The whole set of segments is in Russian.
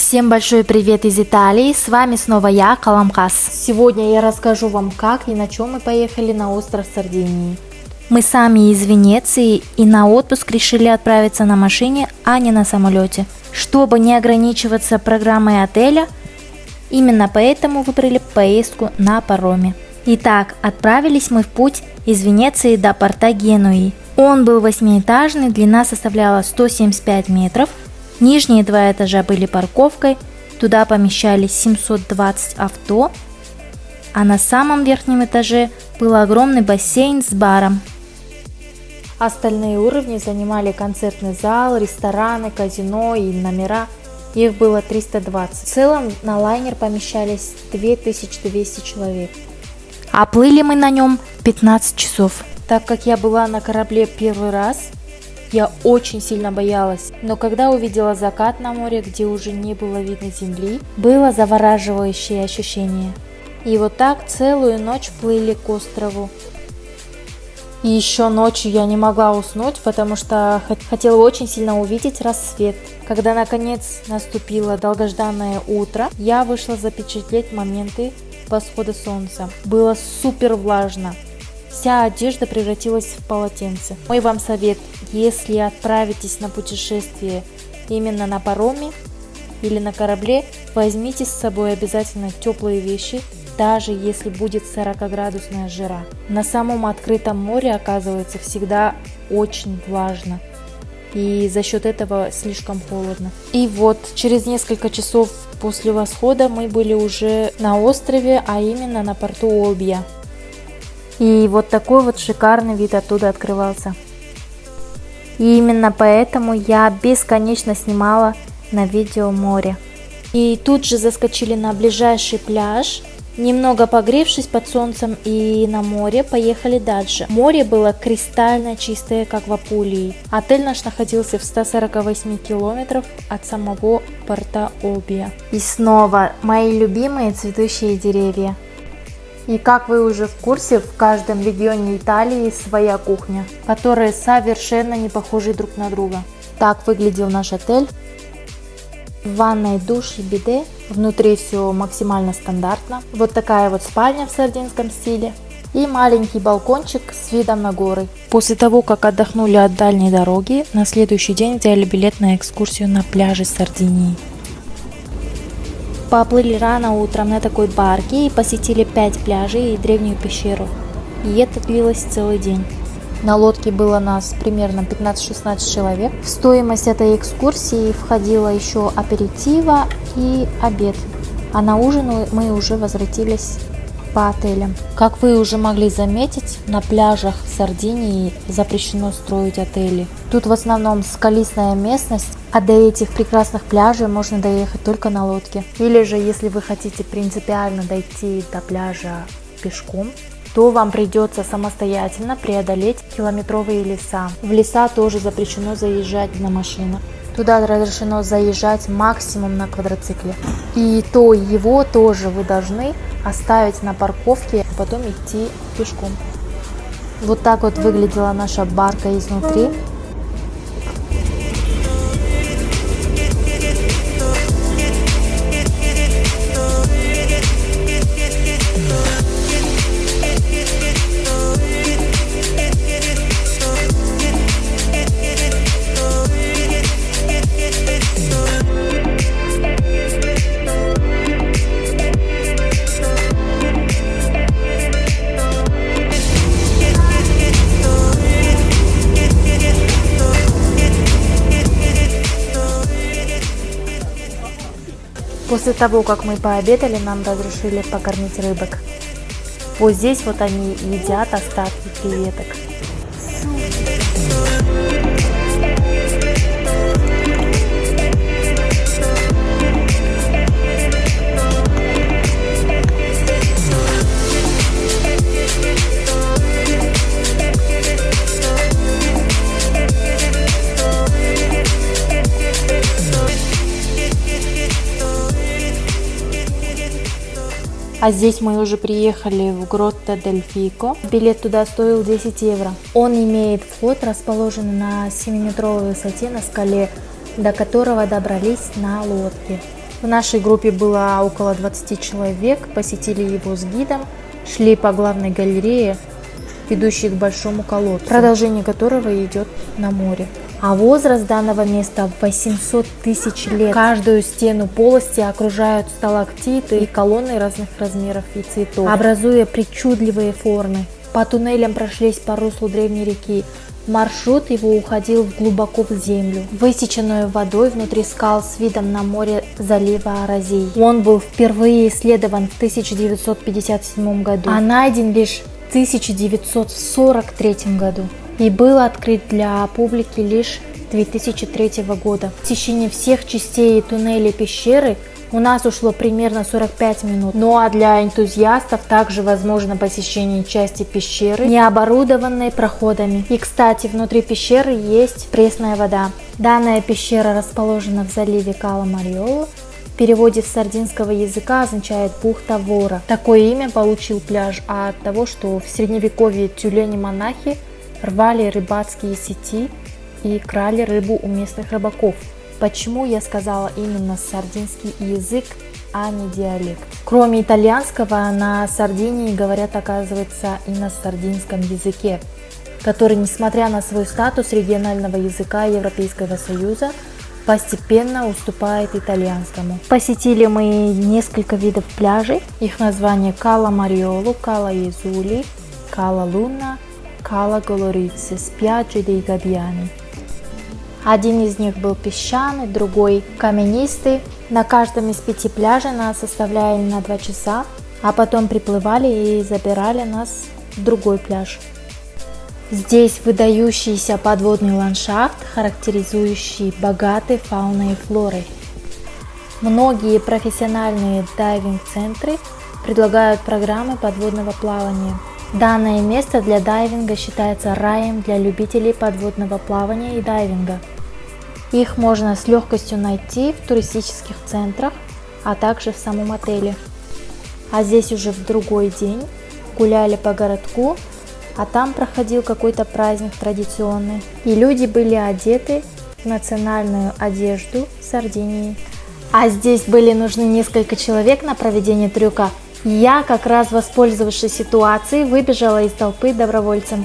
Всем большой привет из Италии, с вами снова я, Каламкас. Сегодня я расскажу вам, как и на чем мы поехали на остров Сардинии. Мы сами из Венеции и на отпуск решили отправиться на машине, а не на самолете. Чтобы не ограничиваться программой отеля, именно поэтому выбрали поездку на пароме. Итак, отправились мы в путь из Венеции до порта Генуи. Он был 8-этажный, длина составляла 175 метров. Нижние два этажа были парковкой, туда помещались 720 авто, а на самом верхнем этаже был огромный бассейн с баром. Остальные уровни занимали концертный зал, рестораны, казино и номера. Их было 320. В целом на лайнер помещались 2200 человек. А плыли мы на нем 15 часов. Так как я была на корабле первый раз, я очень сильно боялась, но когда увидела закат на море, где уже не было видно земли, было завораживающее ощущение. И вот так целую ночь плыли к острову. И еще ночью я не могла уснуть, потому что хотела очень сильно увидеть рассвет. Когда наконец наступило долгожданное утро, я вышла запечатлеть моменты восхода солнца. Было супер влажно. Вся одежда превратилась в полотенце. Мой вам совет, если отправитесь на путешествие именно на пароме или на корабле, возьмите с собой обязательно теплые вещи, даже если будет 40-градусная жара. На самом открытом море, оказывается, всегда очень влажно, и за счет этого слишком холодно. И вот через несколько часов после восхода мы были уже на острове, а именно на порту Ольбия. И вот такой вот шикарный вид оттуда открывался. И именно поэтому я бесконечно снимала на видео море. И тут же заскочили на ближайший пляж. Немного погревшись под солнцем и на море, поехали дальше. Море было кристально чистое, как в Апулии. Отель наш находился в 148 километров от самого порта Ольбия. И снова мои любимые цветущие деревья. И как вы уже в курсе, в каждом регионе Италии своя кухня, которые совершенно не похожи друг на друга. Так выглядел наш отель. Ванная, душ и биде. Внутри все максимально стандартно. Вот такая вот спальня в сардинском стиле. И маленький балкончик с видом на горы. После того, как отдохнули от дальней дороги, на следующий день взяли билет на экскурсию на пляжи Сардинии. Поплыли рано утром на такой барке и посетили 5 пляжей и древнюю пещеру. И это длилось целый день. На лодке было нас примерно 15-16 человек. В стоимость этой экскурсии входило еще аперитива и обед. А на ужин мы уже возвратились по отелям. Как вы уже могли заметить, на пляжах Сардинии запрещено строить отели. Тут в основном скалистая местность, а до этих прекрасных пляжей можно доехать только на лодке. Или же, если вы хотите принципиально дойти до пляжа пешком, то вам придется самостоятельно преодолеть километровые леса. В леса тоже запрещено заезжать на машинах. Туда разрешено заезжать максимум на квадроцикле. И то его тоже вы должны оставить на парковке, а потом идти пешком. Вот так вот выглядела наша барка изнутри. После того, как мы пообедали, нам разрешили покормить рыбок. Вот здесь вот они едят остатки креветок. А здесь мы уже приехали в Гротто дель Фико. Билет туда стоил 10 евро. Он имеет вход, расположенный на 7-метровой высоте на скале, до которого добрались на лодке. В нашей группе было около 20 человек, посетили его с гидом, шли по главной галерее, ведущей к большому колодцу, продолжение которого идет на море. А возраст данного места 800 тысяч лет. Каждую стену полости окружают сталактиты и колонны разных размеров и цветов, образуя причудливые формы. По туннелям прошлись по руслу древней реки. Маршрут его уходил глубоко в землю, высеченную водой внутри скал с видом на море залива Аразей. Он был впервые исследован в 1957 году, а найден лишь в 1943 году. И был открыт для публики лишь 2003 года. В течение всех частей туннеля пещеры у нас ушло примерно 45 минут. Ну а для энтузиастов также возможно посещение части пещеры, не оборудованной проходами. И, кстати, внутри пещеры есть пресная вода. Данная пещера расположена в заливе Кала-Мариола. В переводе с сардинского языка означает «бухта вора». Такое имя получил пляж от того, что в средневековье тюлени-монахи рвали рыбацкие сети и крали рыбу у местных рыбаков. Почему я сказала именно сардинский язык, а не диалект? Кроме итальянского, на Сардинии говорят, оказывается, и на сардинском языке, который, несмотря на свой статус регионального языка Европейского Союза, постепенно уступает итальянскому. Посетили мы несколько видов пляжей. Их название Кала-Мариоло, Кала-Езули, Кала-Луна, Кала-Голорице, Spiagge dei Gabbiani. Один из них был песчаный, другой каменистый. На каждом из 5 пляжей нас оставляли на 2 часа, а потом приплывали и забирали нас в другой пляж. Здесь выдающийся подводный ландшафт, характеризующий богатой фауной и флорой. Многие профессиональные дайвинг-центры предлагают программы подводного плавания. Данное место для дайвинга считается раем для любителей подводного плавания и дайвинга. Их можно с легкостью найти в туристических центрах, а также в самом отеле. А здесь уже в другой день гуляли по городку, а там проходил какой-то праздник традиционный. И люди были одеты в национальную одежду Сардинии. А здесь были нужны несколько человек на проведение трюка. Я, как раз воспользовавшись ситуацией, выбежала из толпы добровольцем.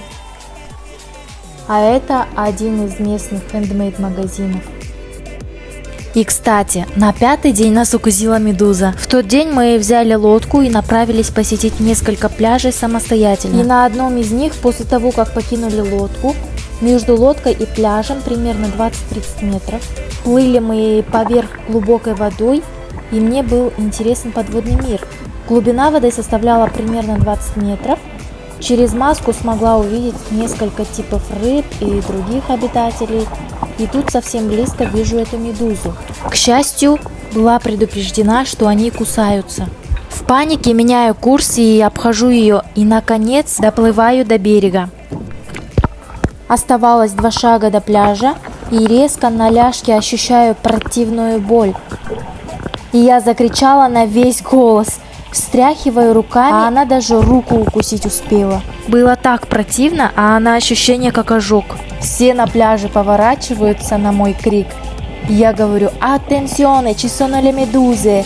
А это один из местных хендмейд магазинов. И, кстати, на 5-й день нас укусила медуза. В тот день мы взяли лодку и направились посетить несколько пляжей самостоятельно. И на одном из них, после того, как покинули лодку, между лодкой и пляжем примерно 20-30 метров, плыли мы поверх глубокой водой, и мне был интересен подводный мир. Глубина воды составляла примерно 20 метров. Через маску смогла увидеть несколько типов рыб и других обитателей. И тут совсем близко вижу эту медузу. К счастью, была предупреждена, что они кусаются. В панике меняю курс и обхожу ее, и наконец доплываю до берега. Оставалось 2 шага до пляжа, и резко на ляжке ощущаю противную боль. И я закричала на весь голос. Встряхиваю руками, а она даже руку укусить успела. Было так противно, а она ощущение как ожог. Все на пляже поворачиваются на мой крик. Я говорю «Attenzione, ci sono le meduse!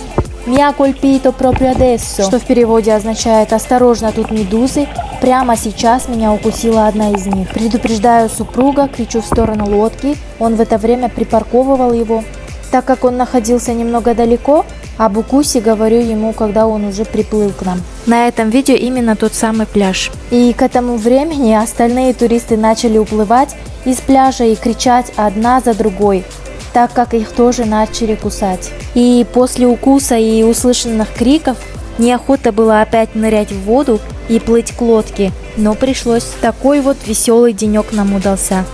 Mi ha colpito proprio adesso!» Что в переводе означает «Осторожно, тут медузы! Прямо сейчас меня укусила одна из них!» Предупреждаю супруга, кричу в сторону лодки. Он в это время припарковывал его. Так как он находился немного далеко, об укусе говорю ему, когда он уже приплыл к нам. На этом видео именно тот самый пляж. И к этому времени остальные туристы начали уплывать из пляжа и кричать одна за другой, так как их тоже начали кусать. И после укуса и услышанных криков неохота было опять нырять в воду и плыть к лодке, но пришлось. Такой вот веселый денек нам удался.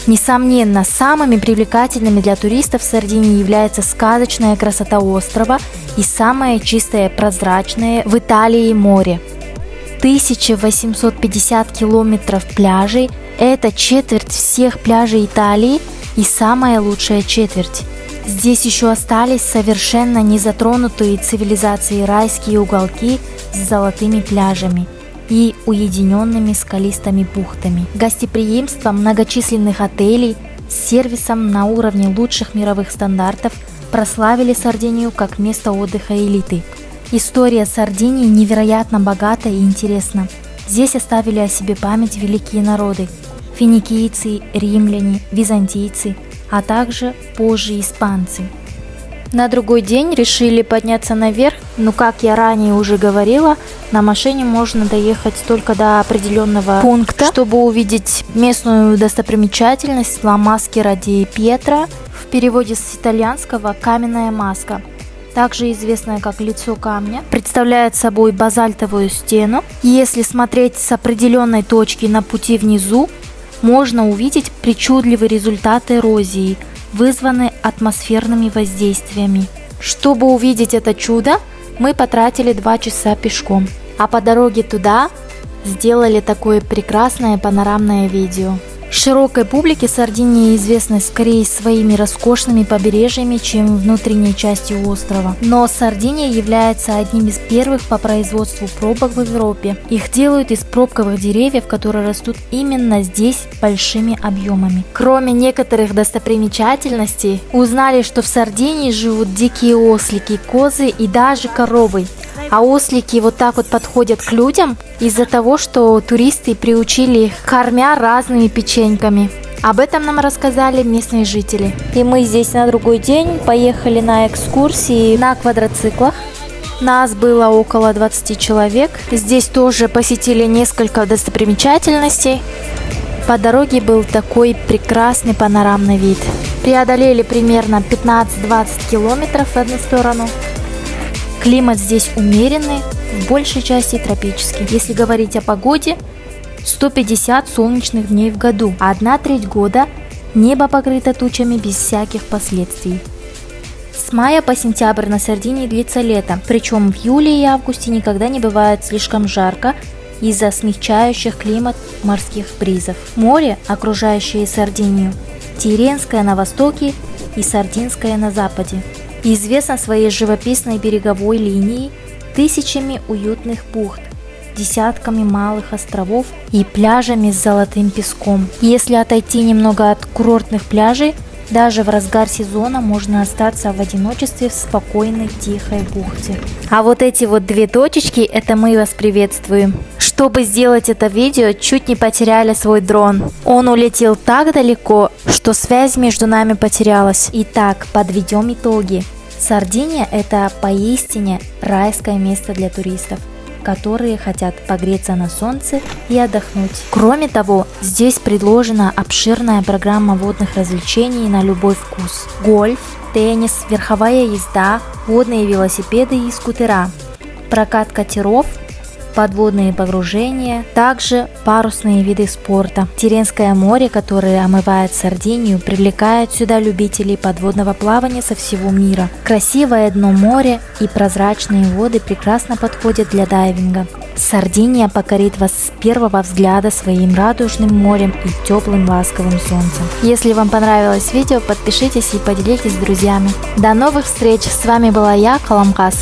Несомненно, самыми привлекательными для туристов Сардинии является сказочная красота острова и самое чистое прозрачное в Италии море. 1850 километров пляжей – это четверть всех пляжей Италии и самая лучшая четверть. Здесь еще остались совершенно незатронутые цивилизацией райские уголки с золотыми пляжами и уединенными скалистыми бухтами, гостеприимством многочисленных отелей с сервисом на уровне лучших мировых стандартов, прославили Сардинию как место отдыха элиты. История Сардинии невероятно богата и интересна. Здесь оставили о себе память великие народы – финикийцы, римляне, византийцы, а также позже испанцы. На другой день решили подняться наверх, но, как я ранее уже говорила, на машине можно доехать только до определенного пункта, чтобы увидеть местную достопримечательность Ла Маскера ди Пьетро, в переводе с итальянского «каменная маска», также известная как лицо камня, представляет собой базальтовую стену. Если смотреть с определенной точки на пути внизу, можно увидеть причудливые результаты эрозии, вызванные атмосферными воздействиями. Чтобы увидеть это чудо, мы потратили 2 часа пешком, а по дороге туда сделали такое прекрасное панорамное видео. Широкой публике Сардиния известна скорее своими роскошными побережьями, чем внутренней частью острова. Но Сардиния является одним из первых по производству пробок в Европе. Их делают из пробковых деревьев, которые растут именно здесь большими объемами. Кроме некоторых достопримечательностей, узнали, что в Сардинии живут дикие ослики, козы и даже коровы. А ослики вот так вот подходят к людям из-за того, что туристы приучили их, кормя разными печеньками. Об этом нам рассказали местные жители. И мы здесь на другой день поехали на экскурсии на квадроциклах. Нас было около 20 человек. Здесь тоже посетили несколько достопримечательностей. По дороге был такой прекрасный панорамный вид. Преодолели примерно 15-20 километров в одну сторону. Климат здесь умеренный, в большей части тропический. Если говорить о погоде, 150 солнечных дней в году, а 1/3 года небо покрыто тучами без всяких последствий. С мая по сентябрь на Сардинии длится лето, причем в июле и августе никогда не бывает слишком жарко из-за смягчающих климат морских бризов. Море, окружающее Сардинию, Тиренское на востоке и Сардинское на западе. Известна своей живописной береговой линией, тысячами уютных бухт, десятками малых островов и пляжами с золотым песком. Если отойти немного от курортных пляжей, даже в разгар сезона можно остаться в одиночестве в спокойной тихой бухте. А вот эти вот 2 точечки, это мы вас приветствуем. Чтобы сделать это видео, чуть не потеряли свой дрон. Он улетел так далеко, что связь между нами потерялась. Итак, подведем итоги. Сардиния – это поистине райское место для туристов, которые хотят погреться на солнце и отдохнуть. Кроме того, здесь предложена обширная программа водных развлечений на любой вкус. Гольф, теннис, верховая езда, водные велосипеды и скутера, прокат катеров, подводные погружения, также парусные виды спорта. Тиренское море, которое омывает Сардинию, привлекает сюда любителей подводного плавания со всего мира. Красивое дно моря и прозрачные воды прекрасно подходят для дайвинга. Сардиния покорит вас с первого взгляда своим радужным морем и теплым ласковым солнцем. Если вам понравилось видео, подпишитесь и поделитесь с друзьями. До новых встреч! С вами была я, Каламкас.